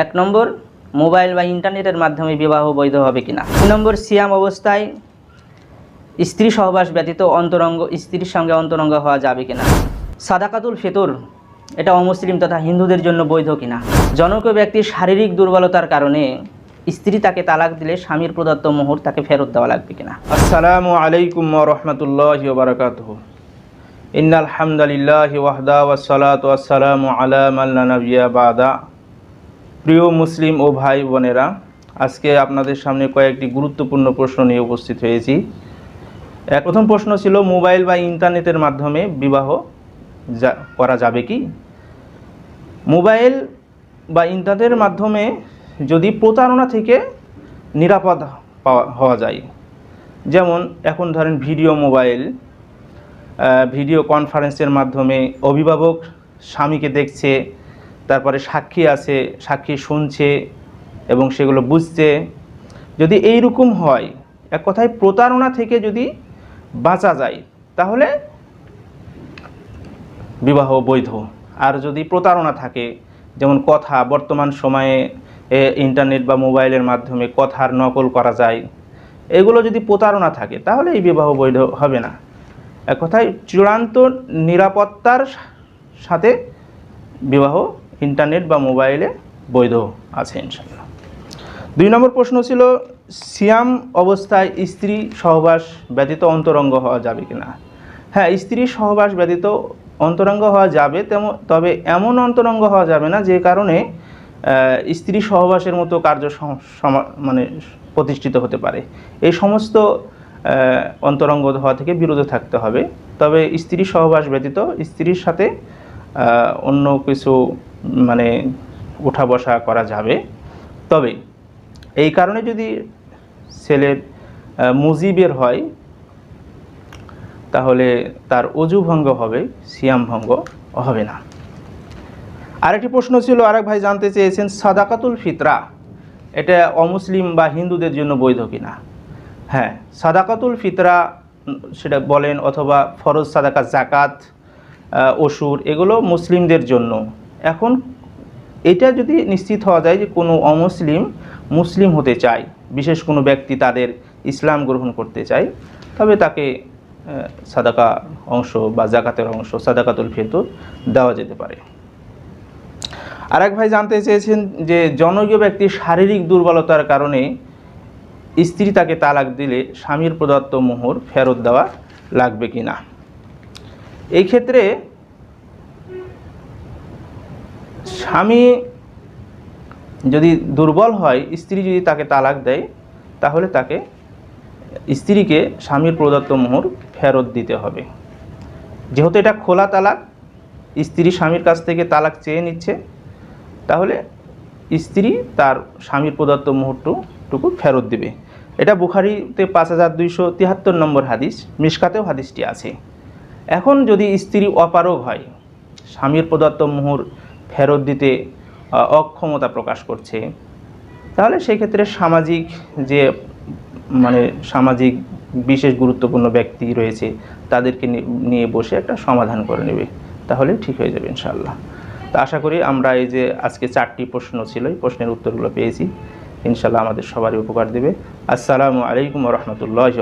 এক নম্বর, মোবাইল বা ইন্টারনেটের মাধ্যমে বিবাহ বৈধ হবে কিনা। 2 নম্বর, সিয়াম অবস্থায় স্ত্রী সহবাস ব্যতীত অন্তরঙ্গ স্ত্রীর সঙ্গে অন্তরঙ্গ হওয়া যাবে কিনা। সাদাকাতুল ফিতর এটা অমুসলিম তথা হিন্দুদের জন্য বৈধ কিনা। জনৈক ব্যক্তির শারীরিক দুর্বলতার কারণে স্ত্রী তাকে তালাক দিলে স্বামীর প্রদত্ত মোহর তাকে ফেরত দেওয়া লাগবে কিনা। আসসালামু আলাইকুম ওয়া রাহমাতুল্লাহি ওয়া বারাকাতুহু। ইন্নাল হামদালিল্লাহি ওয়াহদা ওয়াসসালাতু ওয়াসসালামু আলা মান লা নাবিয়্যা বাদা। প্রিয় মুসলিম ও ভাই বোনেরা, আজকে আপনাদের সামনে কয়েকটি গুরুত্বপূর্ণ প্রশ্ন নিয়ে উপস্থিত হয়েছি। প্রথম প্রশ্ন ছিল, মোবাইল বা ইন্টারনেটের মাধ্যমে বিবাহ করা যাবে কি। মোবাইল বা ইন্টারনেটের মাধ্যমে যদি প্রতারণা থেকে নিরাপদ হওয়া যায়, যেমন এখন ধরেন ভিডিও কনফারেন্সের মাধ্যমে অভিভাবক স্বামীকে দেখছে, তারপরে সাক্ষী আছে, সাক্ষী শুনছে এবং সেগুলো বুঝছে। যদি এইরকম হয়, এক কথায় প্রতারণা থেকে যদি বাঁচা যায়, তাহলে বিবাহ বৈধ। আর যদি প্রতারণা থাকে, যেমন কথা, বর্তমান সময়ে ইন্টারনেট বা মোবাইলের মাধ্যমে কথার নকল করা যায়, এগুলো যদি প্রতারণা থাকে, তাহলে এই বিবাহ বৈধ হবে না। এক কথায় চূড়ান্ত নিরাপত্তার সাথে বিবাহ ইন্টারনেট বা মোবাইলে বৈধ আছে ইনশাআল্লাহ। 2 নম্বর প্রশ্ন ছিল, সিয়াম অবস্থায় স্ত্রী সহবাস ব্যতীত অন্তরঙ্গ হওয়া যাবে কিনা। হ্যাঁ, স্ত্রী সহবাস ব্যতীত অন্তরঙ্গ হওয়া যাবে, তবে এমন অন্তরঙ্গ হওয়া যাবে না যে কারণে স্ত্রী সহবাসের মতো কার্য প্রতিষ্ঠিত হতে পারে। এই সমস্ত অন্তরঙ্গ হওয়া থেকে বিরত থাকতে হবে। তবে স্ত্রী সহবাস ব্যতীত স্ত্রীর সাথে অন্য কিছু উঠা বসা করা যাবে। তবে এই কারণে যদি ছেলের মুজি বের হয়, তাহলে তার অজু ভঙ্গ হবে, সিয়াম ভঙ্গ হবে না। আরেকটি প্রশ্ন ছিল, আরেক ভাই জানতে চেয়েছেন, সাদাকাতুল ফিতরা এটা অমুসলিম বা হিন্দুদের জন্য বৈধ কিনা। হ্যাঁ, সাদাকাতুল ফিতরা সেটা বলেন, অথবা ফরজ সাদাকা, জাকাত, অসুর, এগুলো মুসলিমদের জন্য। এখন এটা যদি নিশ্চিত হওয়া যায় যে কোনো অমুসলিম মুসলিম হতে চায়, বিশেষ কোনো ব্যক্তি তাদের ইসলাম গ্রহণ করতে চায়, তবে তাকে সাদাকা অংশ বা জাকাতের অংশ, সাদাকাতুল ফিতর দেওয়া যেতে পারে। আরেক ভাই জানতে চেয়েছেন যে, জনৈক ব্যক্তির শারীরিক দুর্বলতার কারণে স্ত্রী তাকে তালাক দিলে স্বামীর প্রদত্ত মোহর ফেরত দেওয়া লাগবে কিনা। এই ক্ষেত্রে স্বামী যদি দুর্বল হয়, স্ত্রী যদি তাকে তালাক দেয়, তাহলে তাকে স্ত্রীকে স্বামীর প্রদত্ত মোহর ফেরত দিতে হবে। যেহেতু এটা খোলা তালাক, স্ত্রী স্বামীর কাছ থেকে তালাক চেয়ে নিচ্ছে, তাহলে স্ত্রী তার স্বামীর প্রদত্ত মোহরটুকু ফেরত দিবে। এটা বুখারীতে 5273 নম্বর হাদিস, মিশকাতেও হাদিসটি আছে। এখন যদি স্ত্রী অপারগ হয়, স্বামীর প্রদত্ত মোহর ফেরত দিতে অক্ষমতা প্রকাশ করছে, তাহলে সেই ক্ষেত্রে সামাজিক বিশেষ গুরুত্বপূর্ণ ব্যক্তি রয়েছে, তাদেরকে নিয়ে বসে একটা সমাধান করে নেবে, তাহলে ঠিক হয়ে যাবে ইনশাআল্লাহ। তো আশা করি আমরা এই যে আজকে 4টি প্রশ্ন ছিল, এই প্রশ্নের উত্তরগুলো পেয়েছি, ইনশাআল্লাহ আমাদের সবারই উপকার দেবে। আসসালামু আলাইকুম ওয়া রাহমাতুল্লাহি ওয়া বারাকাতুহু।